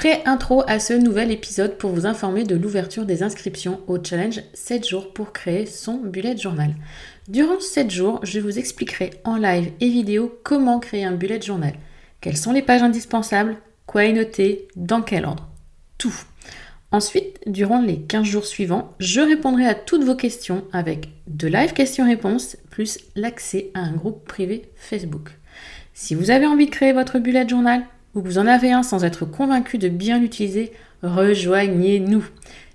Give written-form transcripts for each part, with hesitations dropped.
Pré-intro à ce nouvel épisode pour vous informer de l'ouverture des inscriptions au challenge 7 jours pour créer son bullet journal. Durant 7 jours, je vous expliquerai en live et vidéo comment créer un bullet journal. Quelles sont les pages indispensables, quoi y noter, dans quel ordre. Tout. Ensuite, durant les 15 jours suivants, je répondrai à toutes vos questions avec de live questions-réponses plus l'accès à un groupe privé Facebook. Si vous avez envie de créer votre bullet journal ou que vous en avez un sans être convaincu de bien l'utiliser, rejoignez-nous.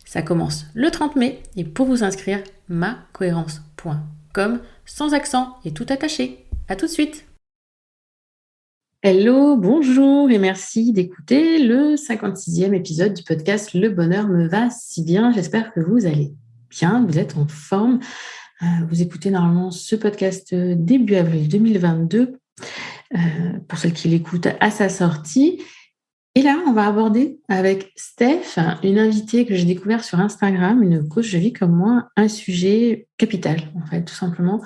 Ça commence le 30 mai et pour vous inscrire, macohérence.com sans accent et tout attaché. À tout de suite. Hello, bonjour et merci d'écouter le 56e épisode du podcast Le bonheur me va si bien. J'espère que vous allez bien, vous êtes en forme. Vous écoutez normalement ce podcast début avril 2022 pour celles qui l'écoutent à sa sortie. Et là, on va aborder avec Steph, une invitée que j'ai découverte sur Instagram, une coach de vie comme moi, un sujet capital, en fait, tout simplement,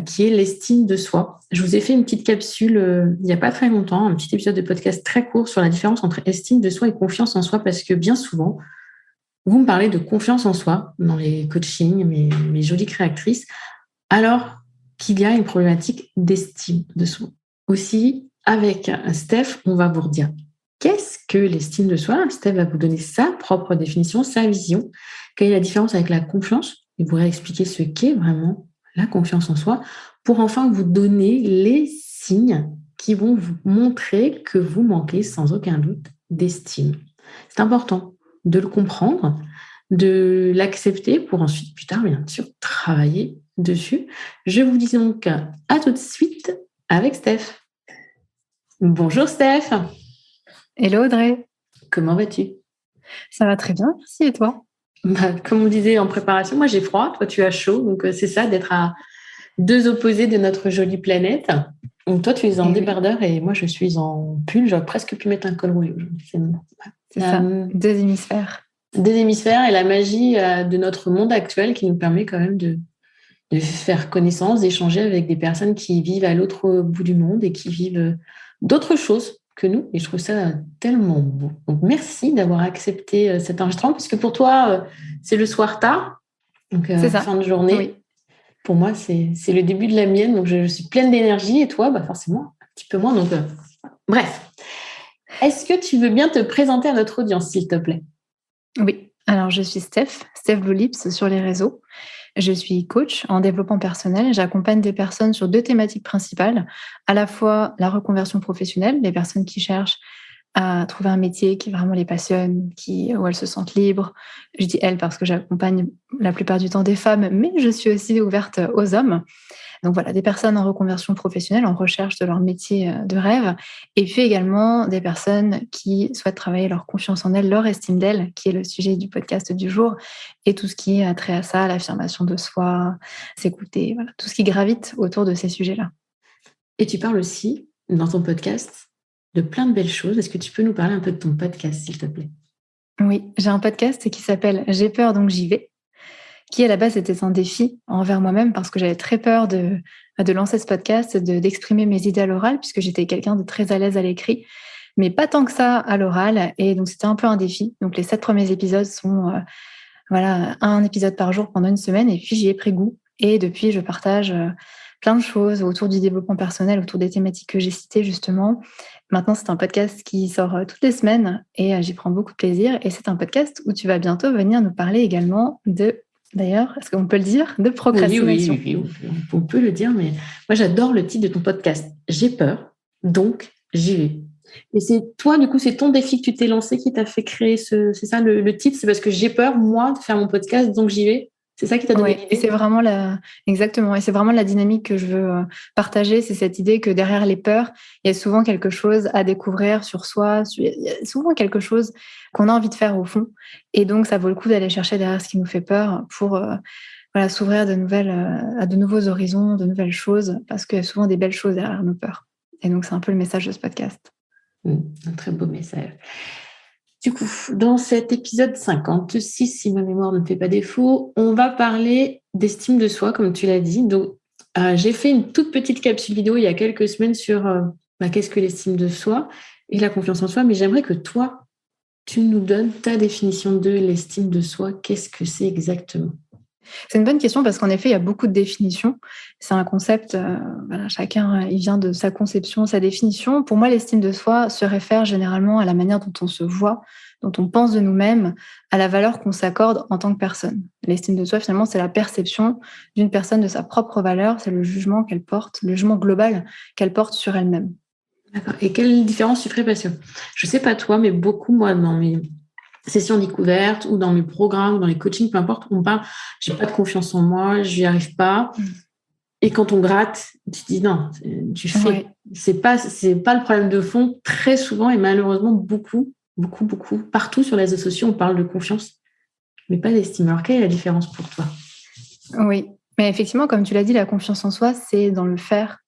qui est l'estime de soi. Je vous ai fait une petite capsule il n'y a pas très longtemps, un petit épisode de podcast très court sur la différence entre estime de soi et confiance en soi, parce que bien souvent, vous me parlez de confiance en soi dans les coachings, mes jolies créatrices, alors qu'il y a une problématique d'estime de soi. Aussi, avec Steph, on va vous redire qu'est-ce que l'estime de soi. Steph va vous donner sa propre définition, sa vision. Quelle est la différence avec la confiance? Il pourrait expliquer ce qu'est vraiment la confiance en soi pour enfin vous donner les signes qui vont vous montrer que vous manquez sans aucun doute d'estime. C'est important de le comprendre, de l'accepter pour ensuite, plus tard, bien sûr, travailler dessus. Je vous dis donc à tout de suite avec Steph. Bonjour Steph. Hello Audrey. Comment vas-tu? Ça va très bien, merci. Et toi? Comme on disait en préparation, moi j'ai froid, toi tu as chaud, donc c'est ça d'être à deux opposés de notre jolie planète. Donc toi tu es en débardeur et moi je suis en pull, j'aurais presque pu mettre un col roulé aujourd'hui. C'est ça, deux hémisphères. Deux hémisphères et la magie de notre monde actuel qui nous permet quand même de faire connaissance, d'échanger avec des personnes qui vivent à l'autre bout du monde et qui vivent d'autres choses que nous. Et je trouve ça tellement beau. Donc, merci d'avoir accepté cet enregistrement, puisque pour toi, c'est le soir tard, donc fin de journée. Oui. Pour moi, c'est le début de la mienne, donc je suis pleine d'énergie. Et toi, forcément, un petit peu moins. Donc, bref. Est-ce que tu veux bien te présenter à notre audience, s'il te plaît? Oui. Alors, je suis Steph Blue Lips sur les réseaux. Je suis coach en développement personnel. J'accompagne des personnes sur deux thématiques principales, à la fois la reconversion professionnelle, les personnes qui cherchent à trouver un métier qui vraiment les passionne, où elles se sentent libres. Je dis elles parce que j'accompagne la plupart du temps des femmes, mais je suis aussi ouverte aux hommes. Donc voilà, des personnes en reconversion professionnelle, en recherche de leur métier de rêve, et puis également des personnes qui souhaitent travailler leur confiance en elles, leur estime d'elles, qui est le sujet du podcast du jour, et tout ce qui est trait à ça, l'affirmation de soi, s'écouter, voilà, tout ce qui gravite autour de ces sujets-là. Et tu parles aussi, dans ton podcast, de plein de belles choses. Est-ce que tu peux nous parler un peu de ton podcast, s'il te plaît? Oui, j'ai un podcast qui s'appelle « J'ai peur donc j'y vais », qui à la base était un défi envers moi-même parce que j'avais très peur de lancer ce podcast, d'exprimer mes idées à l'oral, puisque j'étais quelqu'un de très à l'aise à l'écrit, mais pas tant que ça à l'oral. Et donc, c'était un peu un défi. Donc, les 7 premiers épisodes sont un épisode par jour pendant une semaine. Et puis, j'y ai pris goût. Et depuis, je partage plein de choses autour du développement personnel, autour des thématiques que j'ai citées justement. Maintenant, c'est un podcast qui sort toutes les semaines et j'y prends beaucoup de plaisir. Et c'est un podcast où tu vas bientôt venir nous parler également d'ailleurs, est-ce qu'on peut le dire, de procrastination? Oui, on peut le dire, mais moi j'adore le titre de ton podcast. J'ai peur, donc j'y vais. Et c'est toi, du coup, c'est ton défi que tu t'es lancé qui t'a fait créer c'est ça le titre, c'est parce que j'ai peur, moi, de faire mon podcast, donc j'y vais. C'est ça qui t'a donné l'idée? Et c'est vraiment exactement. Et c'est vraiment la dynamique que je veux partager. C'est cette idée que derrière les peurs, il y a souvent quelque chose à découvrir sur soi. Il y a souvent quelque chose qu'on a envie de faire au fond. Et donc, ça vaut le coup d'aller chercher derrière ce qui nous fait peur pour s'ouvrir à de nouveaux horizons, de nouvelles choses, parce qu'il y a souvent des belles choses derrière nos peurs. Et donc, c'est un peu le message de ce podcast. Un très beau message. Du coup, dans cet épisode 56, si ma mémoire ne me fait pas défaut, on va parler d'estime de soi, comme tu l'as dit. Donc, j'ai fait une toute petite capsule vidéo il y a quelques semaines sur qu'est-ce que l'estime de soi et la confiance en soi, mais j'aimerais que toi, tu nous donnes ta définition de l'estime de soi. Qu'est-ce que c'est exactement? C'est une bonne question parce qu'en effet, il y a beaucoup de définitions. C'est un concept, chacun il vient de sa conception, sa définition. Pour moi, l'estime de soi se réfère généralement à la manière dont on se voit, dont on pense de nous-mêmes, à la valeur qu'on s'accorde en tant que personne. L'estime de soi, finalement, c'est la perception d'une personne de sa propre valeur, c'est le jugement qu'elle porte, le jugement global qu'elle porte sur elle-même. D'accord. Et quelle différence tu ferais? Parce que je ne sais pas toi, mais beaucoup, moi, dans mes sessions découvertes ou dans mes programmes, ou dans les coachings, peu importe, on parle, j'ai pas de confiance en moi, j'y arrive pas. Et quand on gratte, tu te dis non, tu fais. Ouais. C'est pas le problème de fond. Très souvent et malheureusement beaucoup, partout sur les réseaux sociaux, on parle de confiance, mais pas d'estime. Alors quelle est la différence pour toi? Oui, mais effectivement, comme tu l'as dit, la confiance en soi, c'est dans le faire.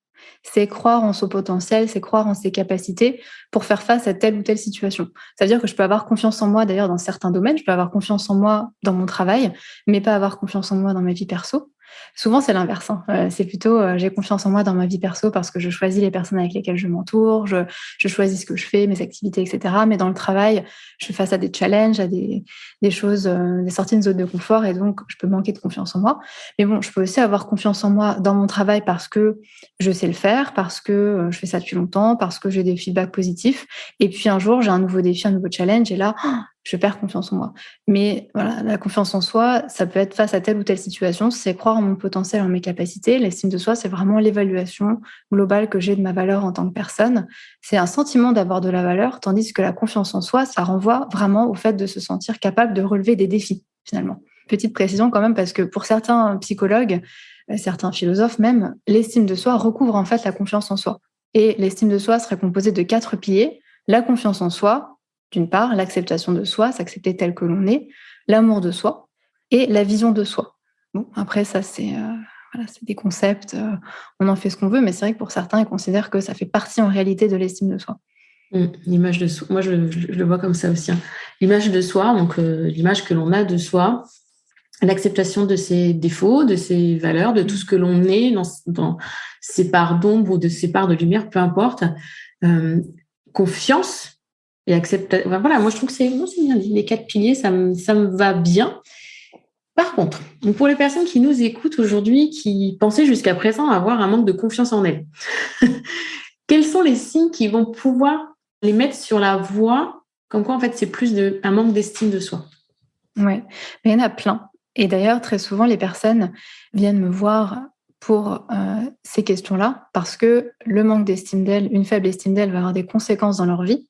C'est croire en son potentiel, c'est croire en ses capacités pour faire face à telle ou telle situation. Ça veut dire que je peux avoir confiance en moi, d'ailleurs, dans certains domaines. Je peux avoir confiance en moi dans mon travail, mais pas avoir confiance en moi dans ma vie perso. Souvent, c'est l'inverse. C'est plutôt j'ai confiance en moi dans ma vie perso parce que je choisis les personnes avec lesquelles je m'entoure, je choisis ce que je fais, mes activités, etc. Mais dans le travail, je fais face à des challenges, à des choses, des sorties de zone de confort, et donc je peux manquer de confiance en moi. Mais bon, je peux aussi avoir confiance en moi dans mon travail parce que je sais le faire, parce que je fais ça depuis longtemps, parce que j'ai des feedbacks positifs. Et puis un jour, j'ai un nouveau défi, un nouveau challenge, et là, je perds confiance en moi. Mais voilà, la confiance en soi, ça peut être face à telle ou telle situation, c'est croire en mon potentiel, en mes capacités. L'estime de soi, c'est vraiment l'évaluation globale que j'ai de ma valeur en tant que personne. C'est un sentiment d'avoir de la valeur, tandis que la confiance en soi, ça renvoie vraiment au fait de se sentir capable de relever des défis, finalement. Petite précision quand même, parce que pour certains psychologues, certains philosophes même, l'estime de soi recouvre en fait la confiance en soi. Et l'estime de soi serait composée de 4 piliers: la confiance en soi, d'une part, l'acceptation de soi, s'accepter tel que l'on est, l'amour de soi et la vision de soi. Bon, après, ça, c'est des concepts, on en fait ce qu'on veut, mais c'est vrai que pour certains, ils considèrent que ça fait partie en réalité de l'estime de soi. L'image de soi, moi je le vois comme ça aussi. L'image de soi, donc l'image que l'on a de soi, l'acceptation de ses défauts, de ses valeurs, de tout ce que l'on est dans ses parts d'ombre ou de ses parts de lumière, peu importe. Confiance et acceptation. Voilà, moi je trouve que c'est bien dit. Les 4 piliers, ça me va bien. Par contre, donc pour les personnes qui nous écoutent aujourd'hui, qui pensaient jusqu'à présent avoir un manque de confiance en elles, quels sont les signes qui vont pouvoir les mettre sur la voie, comme quoi en fait c'est plus un manque d'estime de soi? Ouais, mais il y en a plein. Et d'ailleurs, très souvent, les personnes viennent me voir pour ces questions-là, parce que le manque d'estime d'elles, une faible estime d'elles, va avoir des conséquences dans leur vie.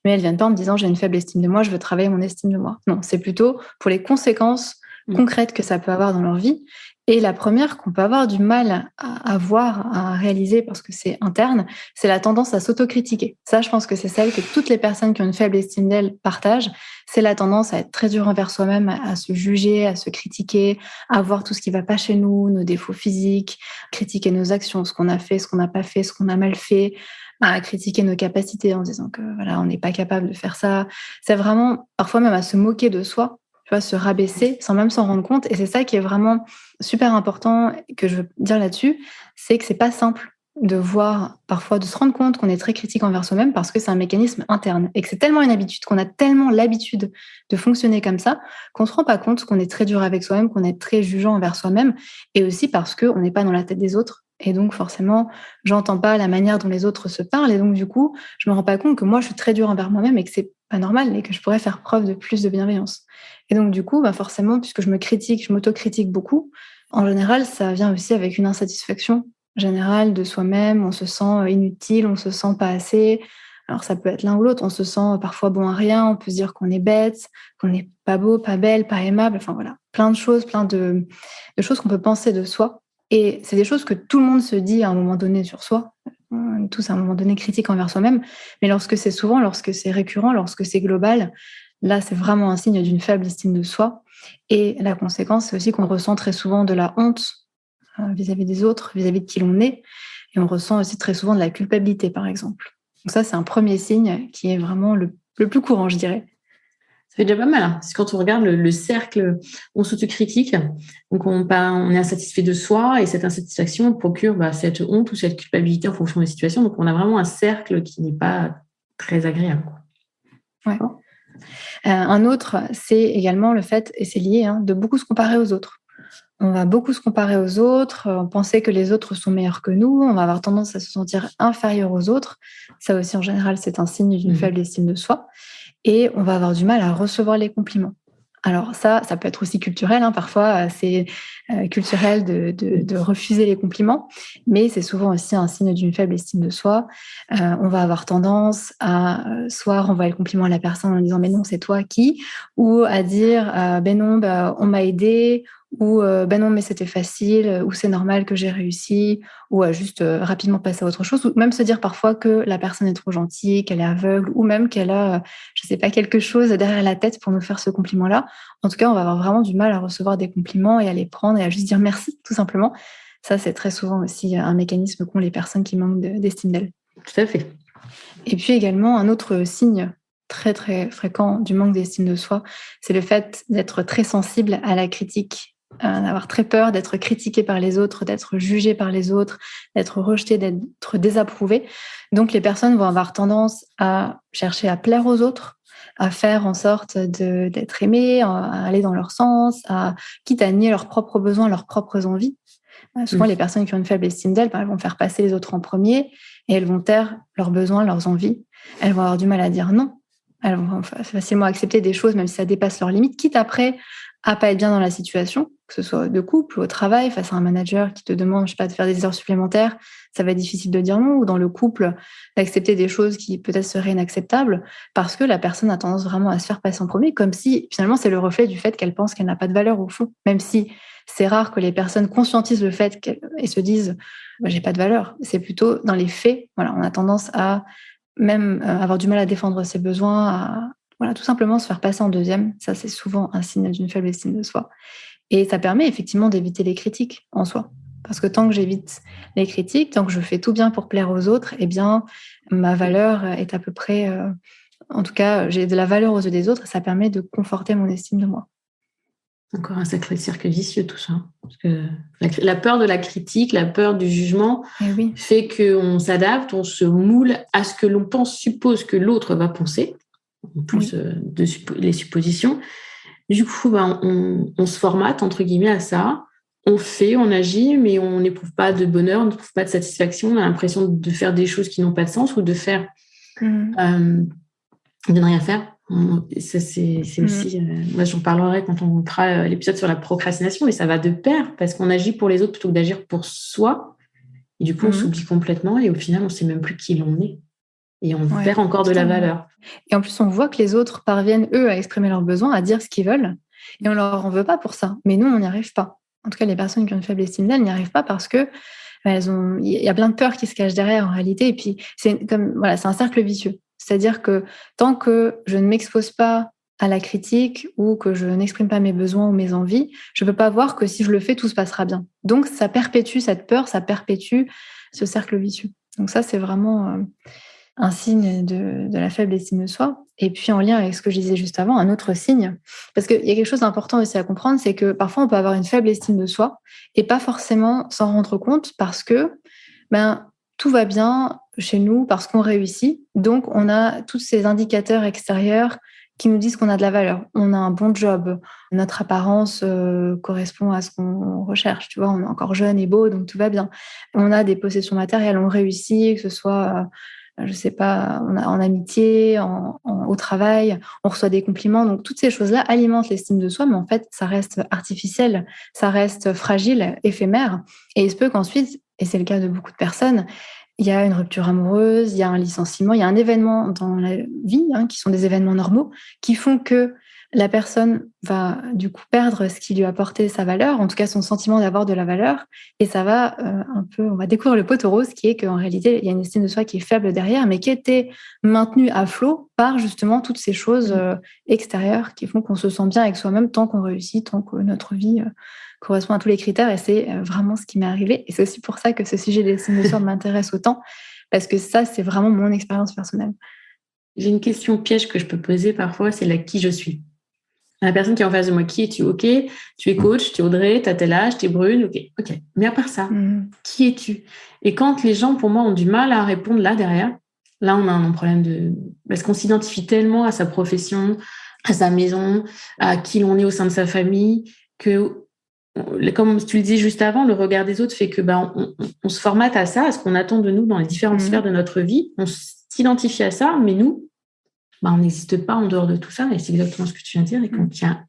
Mais elles viennent pas en me disant j'ai une faible estime de moi, je veux travailler mon estime de moi. Non, c'est plutôt pour les conséquences concrètes que ça peut avoir dans leur vie. Et la première qu'on peut avoir du mal à voir, à réaliser, parce que c'est interne, c'est la tendance à s'autocritiquer. Ça, je pense que c'est celle que toutes les personnes qui ont une faible estime d'elles partagent. C'est la tendance à être très dur envers soi-même, à se juger, à se critiquer, à voir tout ce qui va pas chez nous, nos défauts physiques, critiquer nos actions, ce qu'on a fait, ce qu'on n'a pas fait, ce qu'on a mal fait, à critiquer nos capacités en disant que voilà, on n'est pas capable de faire ça. C'est vraiment parfois même à se moquer de soi, tu vois, se rabaisser sans même s'en rendre compte. Et c'est ça qui est vraiment super important que je veux dire là-dessus, c'est que c'est pas simple de voir, parfois de se rendre compte qu'on est très critique envers soi-même, parce que c'est un mécanisme interne et que c'est tellement une habitude, qu'on a tellement l'habitude de fonctionner comme ça, qu'on se rend pas compte qu'on est très dur avec soi-même, qu'on est très jugeant envers soi-même, et aussi parce qu'on n'est pas dans la tête des autres. Et donc forcément, j'entends pas la manière dont les autres se parlent, et donc du coup, je me rends pas compte que moi je suis très dur envers moi-même et que c'est pas normal, et que je pourrais faire preuve de plus de bienveillance. Et donc du coup, forcément, puisque je me critique, je m'autocritique beaucoup, en général, ça vient aussi avec une insatisfaction générale de soi-même. On se sent inutile, on se sent pas assez. Alors ça peut être l'un ou l'autre. On se sent parfois bon à rien. On peut se dire qu'on est bête, qu'on n'est pas beau, pas belle, pas aimable. Enfin voilà, plein de choses, plein de choses qu'on peut penser de soi. Et c'est des choses que tout le monde se dit à un moment donné sur soi. On est tous à un moment donné critiques envers soi-même. Mais lorsque c'est souvent, lorsque c'est récurrent, lorsque c'est global, là c'est vraiment un signe d'une faible estime de soi. Et la conséquence, c'est aussi qu'on ressent très souvent de la honte vis-à-vis des autres, vis-à-vis de qui l'on est. Et on ressent aussi très souvent de la culpabilité, par exemple. Donc ça, c'est un premier signe qui est vraiment le plus courant, je dirais. Ça fait déjà pas mal, hein. Parce que quand on regarde le cercle, on s'autocritique, donc on est insatisfait de soi, et cette insatisfaction procure cette honte ou cette culpabilité en fonction des situations. Donc on a vraiment un cercle qui n'est pas très agréable. Ouais. Un autre, c'est également le fait, et c'est lié, de beaucoup se comparer aux autres. On va beaucoup se comparer aux autres, penser que les autres sont meilleurs que nous, on va avoir tendance à se sentir inférieur aux autres. Ça aussi, en général, c'est un signe d'une faible estime de soi. Et on va avoir du mal à recevoir les compliments. Alors ça peut être aussi culturel. Parfois, c'est culturel de refuser les compliments, mais c'est souvent aussi un signe d'une faible estime de soi. On va avoir tendance à soit renvoyer le compliment à la personne en disant « mais non, c'est toi qui ?» ou à dire « ben non, on m'a aidé » ou ben non, mais c'était facile, ou c'est normal que j'ai réussi, ou à juste rapidement passer à autre chose, ou même se dire parfois que la personne est trop gentille, qu'elle est aveugle, ou même qu'elle a, je sais pas, quelque chose derrière la tête pour nous faire ce compliment-là. En tout cas, on va avoir vraiment du mal à recevoir des compliments et à les prendre et à juste dire merci, tout simplement. Ça, c'est très souvent aussi un mécanisme qu'ont les personnes qui manquent d'estime d'elles. Tout à fait. Et puis également, un autre signe très, très fréquent du manque d'estime de soi, c'est le fait d'être très sensible à la critique, d'avoir très peur d'être critiqué par les autres, d'être jugé par les autres, d'être rejeté, d'être désapprouvé. Donc, les personnes vont avoir tendance à chercher à plaire aux autres, à faire en sorte d'être aimées, à aller dans leur sens, quitte à nier leurs propres besoins, leurs propres envies. Souvent, les personnes qui ont une faible estime d'elles, elles vont faire passer les autres en premier et elles vont taire leurs besoins, leurs envies. Elles vont avoir du mal à dire non. Elles vont facilement accepter des choses, même si ça dépasse leurs limites, quitte après à pas être bien dans la situation, que ce soit de couple ou au travail, face à un manager qui te demande, je sais pas, de faire des heures supplémentaires, ça va être difficile de dire non, ou dans le couple, d'accepter des choses qui peut-être seraient inacceptables, parce que la personne a tendance vraiment à se faire passer en premier, comme si finalement c'est le reflet du fait qu'elle pense qu'elle n'a pas de valeur au fond, même si c'est rare que les personnes conscientisent le fait et se disent j'ai pas de valeur. C'est plutôt dans les faits, voilà, on a tendance à même avoir du mal à défendre ses besoins, à tout simplement se faire passer en deuxième. Ça, c'est souvent un signe d'une faible estime de soi. Et ça permet effectivement d'éviter les critiques en soi. Parce que tant que j'évite les critiques, tant que je fais tout bien pour plaire aux autres, eh bien, ma valeur est à peu près... en tout cas, j'ai de la valeur aux yeux des autres et ça permet de conforter mon estime de moi. Encore un sacré cercle vicieux, tout ça. Parce que la peur de la critique, la peur du jugement fait qu'on s'adapte, on se moule à ce que l'on suppose que l'autre va penser, en plus les suppositions. Du coup, on se formate, entre guillemets, à ça. On fait, on agit, mais on n'éprouve pas de bonheur, on n'éprouve pas de satisfaction. On a l'impression de faire des choses qui n'ont pas de sens ou de faire... de ne rien faire. Ça, c'est aussi... moi, j'en parlerai quand on fera l'épisode sur la procrastination, mais ça va de pair, parce qu'on agit pour les autres plutôt que d'agir pour soi. Et du coup, on s'oublie complètement et au final, on ne sait même plus qui l'on est. Et on perd encore de la valeur. Et en plus, on voit que les autres parviennent, eux, à exprimer leurs besoins, à dire ce qu'ils veulent. Et on leur en veut pas pour ça. Mais nous, on n'y arrive pas. En tout cas, les personnes qui ont une faible estime d'elles n'y arrivent pas parce que il y a plein de peurs qui se cachent derrière en réalité. Et puis, c'est un cercle vicieux. C'est-à-dire que tant que je ne m'expose pas à la critique ou que je n'exprime pas mes besoins ou mes envies, je ne peux pas voir que si je le fais, tout se passera bien. Donc, ça perpétue cette peur, ça perpétue ce cercle vicieux. Donc ça, c'est vraiment un signe de la faible estime de soi. Et puis, en lien avec ce que je disais juste avant, un autre signe, parce qu'il y a quelque chose d'important aussi à comprendre, c'est que parfois, on peut avoir une faible estime de soi et pas forcément s'en rendre compte parce que tout va bien chez nous, parce qu'on réussit. Donc, on a tous ces indicateurs extérieurs qui nous disent qu'on a de la valeur. On a un bon job, notre apparence correspond à ce qu'on recherche. Tu vois, on est encore jeune et beau, donc tout va bien. On a des possessions matérielles, on réussit, que ce soit... je sais pas, en amitié, au travail, on reçoit des compliments. Donc, toutes ces choses-là alimentent l'estime de soi, mais en fait, ça reste artificiel, ça reste fragile, éphémère. Et il se peut qu'ensuite, et c'est le cas de beaucoup de personnes, il y a une rupture amoureuse, il y a un licenciement, il y a un événement dans la vie, qui sont des événements normaux, qui font que la personne va du coup perdre ce qui lui a apporté sa valeur, en tout cas son sentiment d'avoir de la valeur, et ça va on va découvrir le pot rose qui est qu'en réalité il y a une estime de soi qui est faible derrière, mais qui était maintenue à flot par justement toutes ces choses extérieures qui font qu'on se sent bien avec soi-même tant qu'on réussit, tant que notre vie correspond à tous les critères, et c'est vraiment ce qui m'est arrivé. Et c'est aussi pour ça que ce sujet de l'estime de soi m'intéresse autant, parce que ça c'est vraiment mon expérience personnelle. J'ai une question piège que je peux poser parfois, c'est la qui je suis. La personne qui est en face de moi, qui es-tu? Ok, tu es coach, tu es Audrey, tu as tel âge, tu es brune, ok. Mais à part ça, qui es-tu? Et quand les gens, pour moi, ont du mal à répondre là derrière, là, on a un problème parce qu'on s'identifie tellement à sa profession, à sa maison, à qui l'on est au sein de sa famille, que, comme tu le dis juste avant, le regard des autres fait que on se formate à ça, à ce qu'on attend de nous dans les différentes sphères de notre vie. On s'identifie à ça, mais nous, on n'existe pas en dehors de tout ça. Et c'est exactement ce que tu viens de dire. Et quand il y a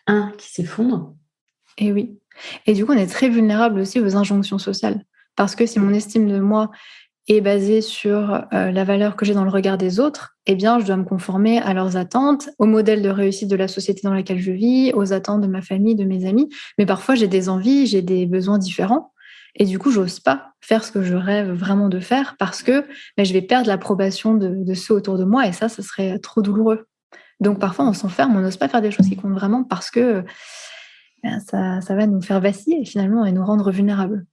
un qui s'effondre... Et oui. Et du coup, on est très vulnérable aussi aux injonctions sociales. Parce que si mon estime de moi est basée sur la valeur que j'ai dans le regard des autres, eh bien, je dois me conformer à leurs attentes, au modèle de réussite de la société dans laquelle je vis, aux attentes de ma famille, de mes amis. Mais parfois, j'ai des envies, j'ai des besoins différents. Et du coup, j'ose pas faire ce que je rêve vraiment de faire parce que je vais perdre l'approbation de ceux autour de moi et ça serait trop douloureux. Donc, parfois, on s'enferme, on n'ose pas faire des choses qui comptent vraiment parce que ça va nous faire vaciller finalement et nous rendre vulnérables.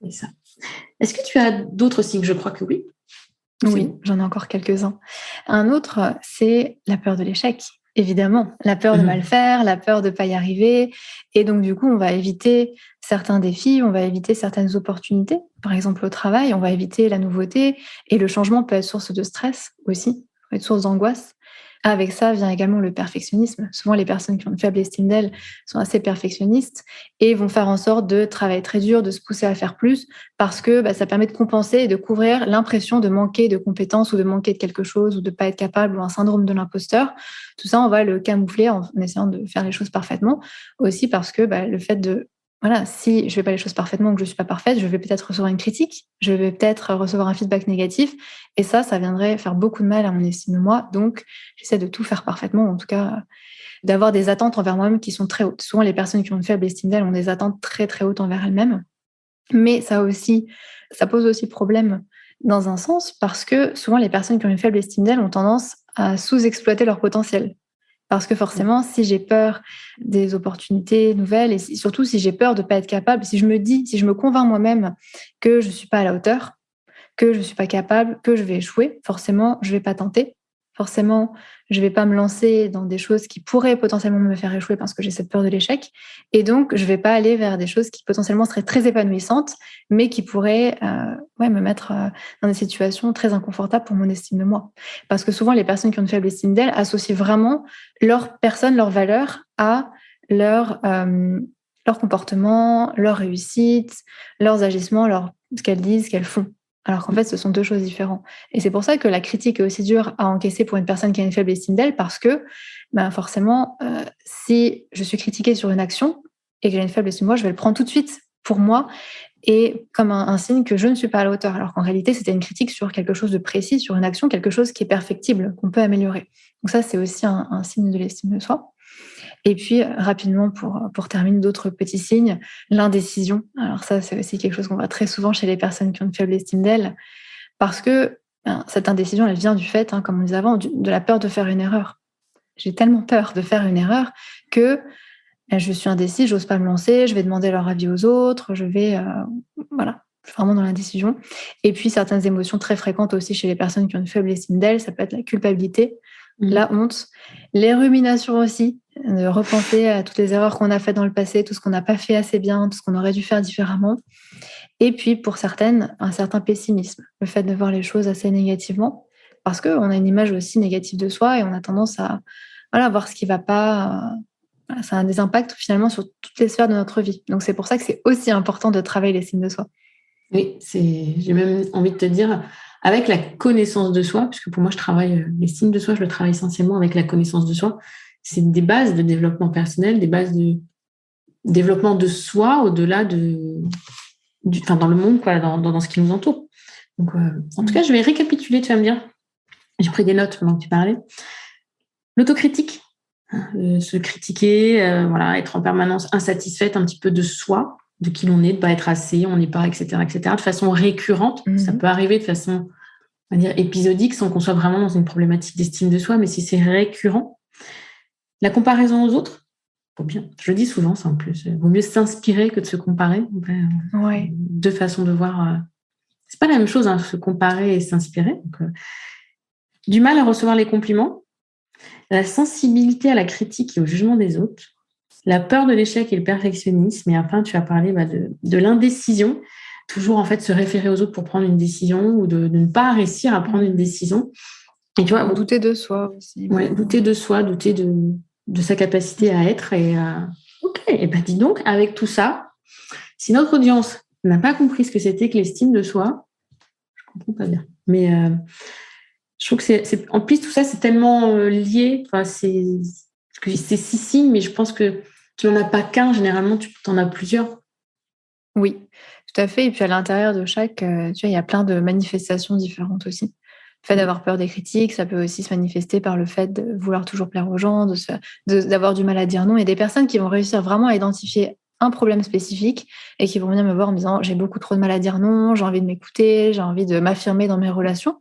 C'est ça. Est-ce que tu as d'autres signes? Je crois que oui. Oui, j'en ai encore quelques-uns. Un autre, c'est la peur de l'échec. Évidemment, la peur de mal faire, la peur de ne pas y arriver. Et donc, du coup, on va éviter certains défis, on va éviter certaines opportunités. Par exemple, au travail, on va éviter la nouveauté. Et le changement peut être source de stress aussi, peut être source d'angoisse. Avec ça vient également le perfectionnisme. Souvent, les personnes qui ont une faible estime d'elles sont assez perfectionnistes et vont faire en sorte de travailler très dur, de se pousser à faire plus parce que ça permet de compenser et de couvrir l'impression de manquer de compétences ou de manquer de quelque chose ou de ne pas être capable ou un syndrome de l'imposteur. Tout ça, on va le camoufler en essayant de faire les choses parfaitement. Aussi parce que le fait de si je fais pas les choses parfaitement ou que je suis pas parfaite, je vais peut-être recevoir une critique, je vais peut-être recevoir un feedback négatif et ça viendrait faire beaucoup de mal à mon estime de moi. Donc, j'essaie de tout faire parfaitement, en tout cas, d'avoir des attentes envers moi-même qui sont très hautes. Souvent, les personnes qui ont une faible estime d'elles ont des attentes très, très hautes envers elles-mêmes. Mais ça pose aussi problème dans un sens parce que souvent, les personnes qui ont une faible estime d'elles ont tendance à sous-exploiter leur potentiel. Parce que forcément, si j'ai peur des opportunités nouvelles et surtout si j'ai peur de ne pas être capable, si je me convainc moi-même que je ne suis pas à la hauteur, que je ne suis pas capable, que je vais échouer, forcément, je ne vais pas tenter. Forcément, je ne vais pas me lancer dans des choses qui pourraient potentiellement me faire échouer parce que j'ai cette peur de l'échec. Et donc, je ne vais pas aller vers des choses qui potentiellement seraient très épanouissantes, mais qui pourraient me mettre dans des situations très inconfortables pour mon estime de moi. Parce que souvent, les personnes qui ont une faible estime d'elles associent vraiment leur personne, leur valeur à leur comportement, leur réussite, leurs agissements, ce qu'elles disent, ce qu'elles font. Alors qu'en fait, ce sont deux choses différentes. Et c'est pour ça que la critique est aussi dure à encaisser pour une personne qui a une faible estime d'elle, parce que forcément, si je suis critiquée sur une action et que j'ai une faible estime de moi, je vais le prendre tout de suite pour moi et comme un signe que je ne suis pas à la hauteur. Alors qu'en réalité, c'était une critique sur quelque chose de précis, sur une action, quelque chose qui est perfectible, qu'on peut améliorer. Donc ça, c'est aussi un signe de l'estime de soi. Et puis, rapidement, pour terminer, d'autres petits signes, l'indécision. Alors ça, c'est aussi quelque chose qu'on voit très souvent chez les personnes qui ont une faible estime d'elles, parce que cette indécision, elle vient du fait, comme on disait avant, de la peur de faire une erreur. J'ai tellement peur de faire une erreur que je suis indécise, j'ose pas me lancer, je vais demander leur avis aux autres, je vais... je suis vraiment dans l'indécision. Et puis, certaines émotions très fréquentes aussi chez les personnes qui ont une faible estime d'elles, ça peut être la culpabilité, la honte, les ruminations aussi, de repenser à toutes les erreurs qu'on a faites dans le passé, tout ce qu'on n'a pas fait assez bien, tout ce qu'on aurait dû faire différemment. Et puis, pour certaines, un certain pessimisme, le fait de voir les choses assez négativement, parce qu'on a une image aussi négative de soi et on a tendance à voir ce qui ne va pas. Ça a des impacts finalement sur toutes les sphères de notre vie. Donc, c'est pour ça que c'est aussi important de travailler l'estime de soi. Oui, j'ai même envie de te dire, avec la connaissance de soi, puisque pour moi, je travaille l'estime de soi, je le travaille essentiellement avec la connaissance de soi. C'est des bases de développement personnel, des bases de développement de soi au-delà dans le monde, dans ce qui nous entoure. Donc, en tout cas, je vais récapituler, tu vas me dire. J'ai pris des notes pendant que tu parlais. L'autocritique, se critiquer, être en permanence insatisfaite un petit peu de soi, de qui l'on est, de ne pas être assez, on n'est pas, etc., de façon récurrente. Ça peut arriver de façon, on va dire, épisodique, sans qu'on soit vraiment dans une problématique d'estime de soi, mais si c'est récurrent. La comparaison aux autres, bien. Je le dis souvent, ça en plus. Il vaut mieux s'inspirer que de se comparer. Deux façons de voir. C'est pas la même chose, se comparer et s'inspirer. Donc, du mal à recevoir les compliments, la sensibilité à la critique et au jugement des autres, la peur de l'échec et le perfectionnisme. Et enfin, tu as parlé de l'indécision. Toujours, en fait, se référer aux autres pour prendre une décision ou de ne pas réussir à prendre une décision. Et tu vois, douter de soi aussi. Ouais, douter de soi, douter de sa capacité à être. Et ok, et ben dis donc, avec tout ça, si notre audience n'a pas compris ce que c'était que l'estime de soi, je comprends pas bien. Mais je trouve que en plus tout ça, c'est tellement lié. Enfin, c'est six signes, mais je pense que tu n'en as pas qu'un. Généralement, tu en as plusieurs. Oui, tout à fait. Et puis à l'intérieur de chaque, tu vois, il y a plein de manifestations différentes aussi. Le fait d'avoir peur des critiques, ça peut aussi se manifester par le fait de vouloir toujours plaire aux gens, d'avoir du mal à dire non. Il y a des personnes qui vont réussir vraiment à identifier un problème spécifique et qui vont venir me voir en me disant j'ai beaucoup trop de mal à dire non, j'ai envie de m'écouter, j'ai envie de m'affirmer dans mes relations.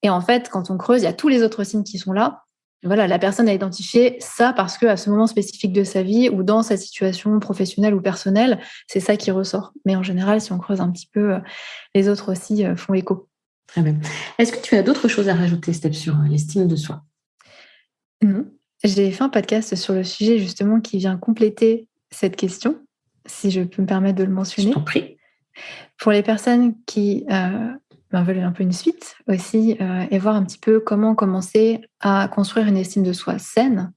Et en fait, quand on creuse, il y a tous les autres signes qui sont là. Voilà, la personne a identifié ça parce qu'à ce moment spécifique de sa vie ou dans sa situation professionnelle ou personnelle, c'est ça qui ressort. Mais en général, si on creuse un petit peu, les autres aussi font écho. Très bien. Est-ce que tu as d'autres choses à rajouter, Steph, sur l'estime de soi? Non. J'ai fait un podcast sur le sujet justement qui vient compléter cette question, si je peux me permettre de le mentionner. Je t'en prie. Pour les personnes qui veulent un peu une suite aussi et voir un petit peu comment commencer à construire une estime de soi saine,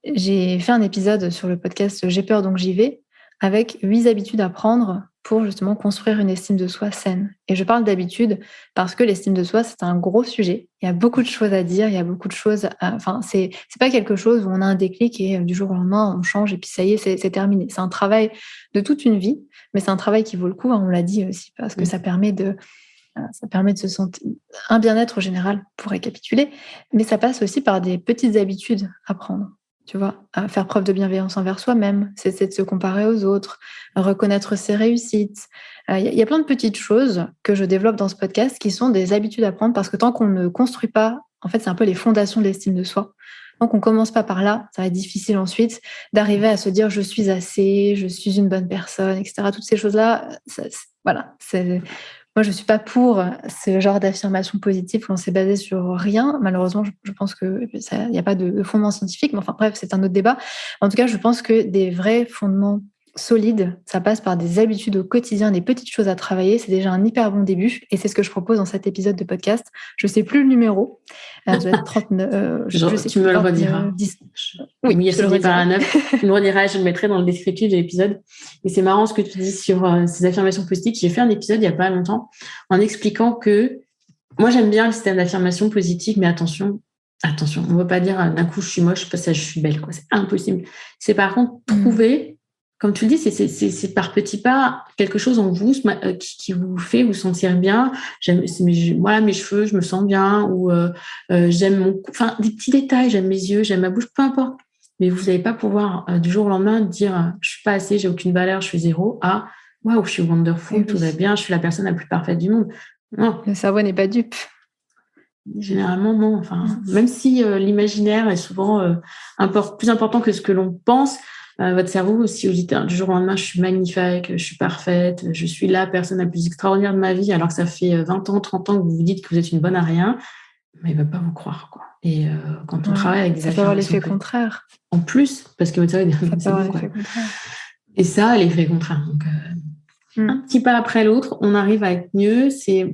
j'ai fait un épisode sur le podcast J'ai peur donc j'y vais avec 8 habitudes à prendre pour justement construire une estime de soi saine. Et je parle d'habitude parce que l'estime de soi, c'est un gros sujet. Il y a beaucoup de choses à dire, il y a beaucoup de choses enfin, c'est pas quelque chose où on a un déclic et du jour au lendemain, on change et puis ça y est, c'est terminé. C'est un travail de toute une vie, mais c'est un travail qui vaut le coup, hein, on l'a dit aussi, parce que ça permet de se sentir un bien-être général, pour récapituler, mais ça passe aussi par des petites habitudes à prendre. Tu vois, à faire preuve de bienveillance envers soi-même, c'est de se comparer aux autres, reconnaître ses réussites. Il y a plein de petites choses que je développe dans ce podcast qui sont des habitudes à prendre parce que tant qu'on ne construit pas, en fait, c'est un peu les fondations de l'estime de soi. Tant qu'on ne commence pas par là, ça va être difficile ensuite d'arriver à se dire je suis assez, je suis une bonne personne, etc. Toutes ces choses-là, voilà, moi, je ne suis pas pour ce genre d'affirmation positive quand c'est basé sur rien. Malheureusement, je pense qu'il n'y a pas de fondement scientifique, mais enfin bref, c'est un autre débat. En tout cas, je pense que des vrais fondements solides, ça passe par des habitudes au quotidien, des petites choses à travailler. C'est déjà un hyper bon début et c'est ce que je propose dans cet épisode de podcast. Je ne sais plus le numéro. Ça doit être 39. Je sais Tu plus, me le 29, rediras. 10. Oui, je te le redirai. 9. Tu me le rediras, je le mettrai dans le descriptif de l'épisode. Et c'est marrant ce que tu dis sur ces affirmations positives. J'ai fait un épisode il n'y a pas longtemps en expliquant que moi, j'aime bien le système d'affirmation positive, mais attention, on ne va pas dire d'un coup je suis moche parce que je suis belle, quoi. C'est impossible. C'est par contre trouver, comme tu le dis, c'est par petits pas quelque chose en vous qui vous fait vous sentir bien. Voilà mes cheveux, je me sens bien, ou j'aime enfin des petits détails, j'aime mes yeux, j'aime ma bouche, peu importe. Mais vous n'allez pas pouvoir du jour au lendemain dire je suis pas assez, j'ai aucune valeur, je suis zéro. Ah, waouh, je suis wonderful, tout va bien, je suis la personne la plus parfaite du monde. Non. Le cerveau n'est pas dupe. Généralement, non. Enfin, même si l'imaginaire est souvent plus important que ce que l'on pense, votre cerveau, si vous dites du jour au lendemain, je suis magnifique, je suis parfaite, je suis la personne la plus extraordinaire de ma vie, alors que ça fait 20 ans, 30 ans que vous vous dites que vous êtes une bonne à rien, mais il ne va pas vous croire, quoi. Et quand on travaille avec des ça peut avoir affirmations... l'effet contraire. En plus, parce que votre cerveau ça peut avoir l'effet contraire. Et ça, l'effet contraire. Donc... un petit pas après l'autre, on arrive à être mieux.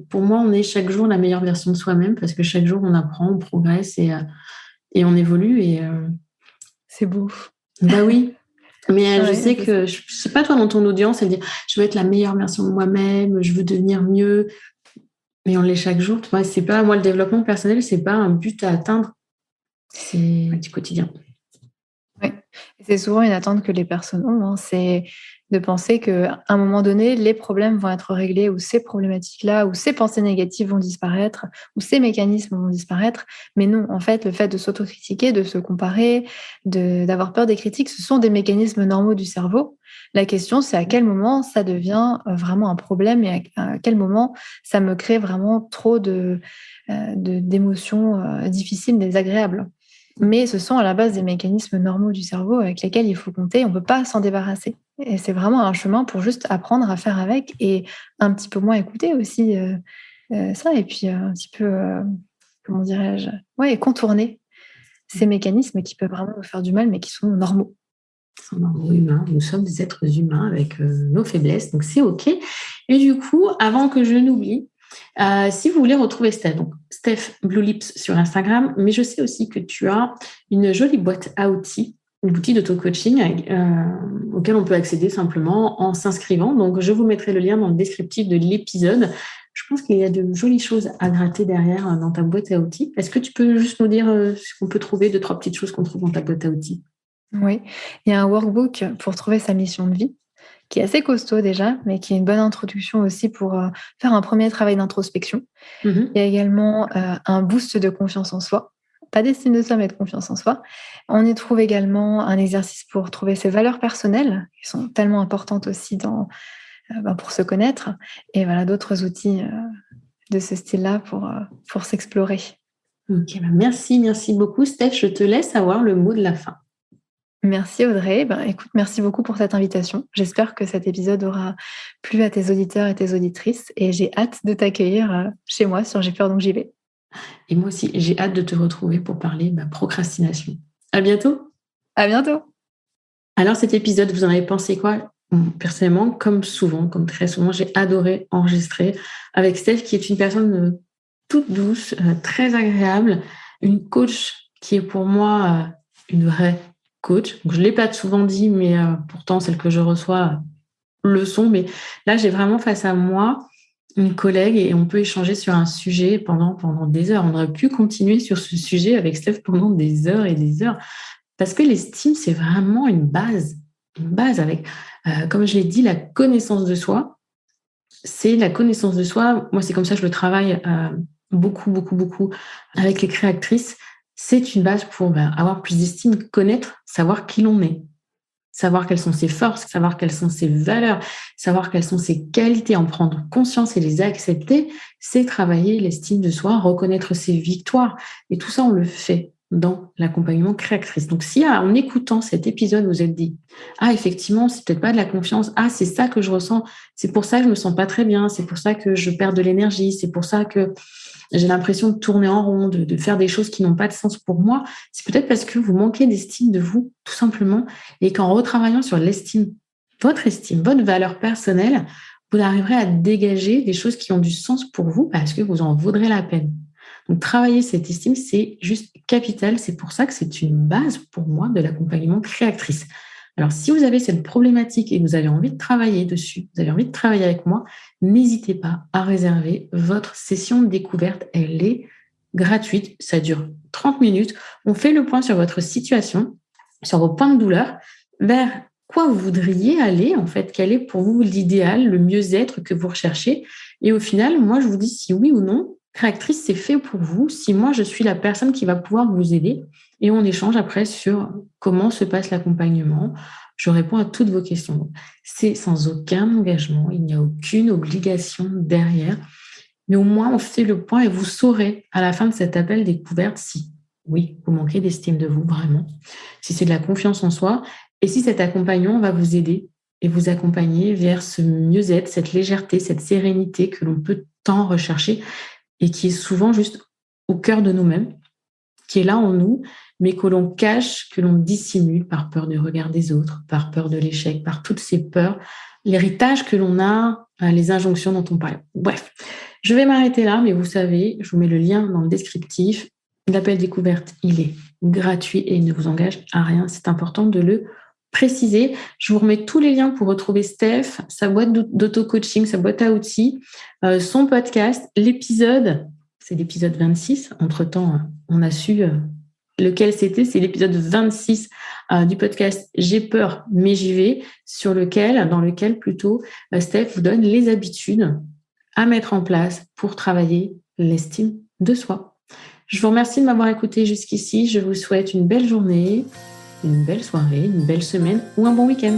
Pour moi, on est chaque jour la meilleure version de soi-même parce que chaque jour, on apprend, on progresse et on évolue. C'est beau. Bah oui. Mais je sais que, je sais pas toi, dans ton audience, elle dit, je veux être la meilleure version de moi-même, je veux devenir mieux. Mais on l'est chaque jour. Tu vois, c'est pas, moi, le développement personnel, c'est pas un but à atteindre. C'est du quotidien. Oui. C'est souvent une attente que les personnes ont. Hein. C'est de penser qu'à un moment donné, les problèmes vont être réglés ou ces problématiques-là, ou ces pensées négatives vont disparaître, ou ces mécanismes vont disparaître. Mais non, en fait, le fait de s'autocritiquer, de se comparer, d'avoir peur des critiques, ce sont des mécanismes normaux du cerveau. La question, c'est à quel moment ça devient vraiment un problème et à quel moment ça me crée vraiment trop d'émotions difficiles, désagréables. Mais ce sont à la base des mécanismes normaux du cerveau avec lesquels il faut compter. On ne peut pas s'en débarrasser. Et c'est vraiment un chemin pour juste apprendre à faire avec et un petit peu moins écouter aussi ça. Et puis un petit peu, comment dirais-je, contourner ces mécanismes qui peuvent vraiment nous faire du mal, mais qui sont normaux. Sont normaux, humains. Nous sommes des êtres humains avec nos faiblesses, donc c'est OK. Et du coup, avant que je n'oublie, Si vous voulez retrouver Steph, donc Steph Blue Lips sur Instagram, mais je sais aussi que tu as une jolie boîte à outils, une outil d'auto-coaching auquel on peut accéder simplement en s'inscrivant. Donc, je vous mettrai le lien dans le descriptif de l'épisode. Je pense qu'il y a de jolies choses à gratter derrière dans ta boîte à outils. Est-ce que tu peux juste nous dire ce qu'on peut trouver, 2-3 petites choses qu'on trouve dans ta boîte à outils? Oui, il y a un workbook pour trouver sa mission de vie, qui est assez costaud déjà, mais qui est une bonne introduction aussi pour faire un premier travail d'introspection. Il y a également un boost de confiance en soi, pas d'estime de soi, mais de confiance en soi. On y trouve également un exercice pour trouver ses valeurs personnelles, qui sont tellement importantes aussi pour se connaître, et voilà, d'autres outils de ce style-là pour s'explorer. Ok, merci beaucoup. Steph, je te laisse avoir le mot de la fin. Merci Audrey. Écoute, merci beaucoup pour cette invitation. J'espère que cet épisode aura plu à tes auditeurs et tes auditrices et j'ai hâte de t'accueillir chez moi sur J'ai peur donc j'y vais. Et moi aussi, j'ai hâte de te retrouver pour parler procrastination. À bientôt. À bientôt. Alors cet épisode, vous en avez pensé quoi? Personnellement, comme très souvent, j'ai adoré enregistrer avec Steph, qui est une personne toute douce, très agréable, une coach qui est pour moi une vraie coach. Donc, je ne l'ai pas souvent dit, mais pourtant, celles que je reçois le sont. Mais là, j'ai vraiment face à moi une collègue et on peut échanger sur un sujet pendant des heures. On aurait pu continuer sur ce sujet avec Steph pendant des heures et des heures. Parce que l'estime, c'est vraiment une base avec, comme je l'ai dit, la connaissance de soi. C'est la connaissance de soi. Moi, c'est comme ça que je le travaille beaucoup avec les créatrices. C'est une base pour avoir plus d'estime, connaître, savoir qui l'on est, savoir quelles sont ses forces, savoir quelles sont ses valeurs, savoir quelles sont ses qualités, en prendre conscience et les accepter. C'est travailler l'estime de soi, reconnaître ses victoires. Et tout ça, on le fait dans l'accompagnement créatrice. Donc, si en écoutant cet épisode, vous êtes dit « Ah, effectivement, c'est peut-être pas de la confiance. Ah, c'est ça que je ressens. C'est pour ça que je me sens pas très bien. C'est pour ça que je perds de l'énergie. C'est pour ça que j'ai l'impression de tourner en rond, de faire des choses qui n'ont pas de sens pour moi. » C'est peut-être parce que vous manquez d'estime de vous, tout simplement, et qu'en retravaillant sur l'estime, votre valeur personnelle, vous arriverez à dégager des choses qui ont du sens pour vous parce que vous en vaudrez la peine. Donc, travailler cette estime, c'est juste capital. C'est pour ça que c'est une base pour moi de l'accompagnement créatrice. Alors, si vous avez cette problématique et que vous avez envie de travailler dessus, vous avez envie de travailler avec moi, n'hésitez pas à réserver votre session de découverte. Elle est gratuite. Ça dure 30 minutes. On fait le point sur votre situation, sur vos points de douleur, vers quoi vous voudriez aller, en fait, quel est pour vous l'idéal, le mieux-être que vous recherchez. Et au final, moi, je vous dis si oui ou non, créatrice, c'est fait pour vous, si moi, je suis la personne qui va pouvoir vous aider. Et on échange après sur comment se passe l'accompagnement. Je réponds à toutes vos questions. C'est sans aucun engagement, il n'y a aucune obligation derrière. Mais au moins, on fait le point et vous saurez à la fin de cet appel découverte si, oui, vous manquez d'estime de vous, vraiment, si c'est de la confiance en soi et si cet accompagnement va vous aider et vous accompagner vers ce mieux-être, cette légèreté, cette sérénité que l'on peut tant rechercher et qui est souvent juste au cœur de nous-mêmes, qui est là en nous, mais que l'on cache, que l'on dissimule par peur du regard des autres, par peur de l'échec, par toutes ces peurs, l'héritage que l'on a, les injonctions dont on parle. Bref, je vais m'arrêter là, mais vous savez, je vous mets le lien dans le descriptif. L'appel découverte, il est gratuit et il ne vous engage à rien. C'est important de le préciser. Je vous remets tous les liens pour retrouver Steph, sa boîte d'auto-coaching, sa boîte à outils, son podcast, l'épisode, c'est l'épisode 26. Entre-temps, on a su lequel c'était. C'est l'épisode 26 du podcast J'ai peur, mais j'y vais, dans lequel plutôt Steph vous donne les habitudes à mettre en place pour travailler l'estime de soi. Je vous remercie de m'avoir écouté jusqu'ici. Je vous souhaite une belle journée, une belle soirée, une belle semaine ou un bon week-end.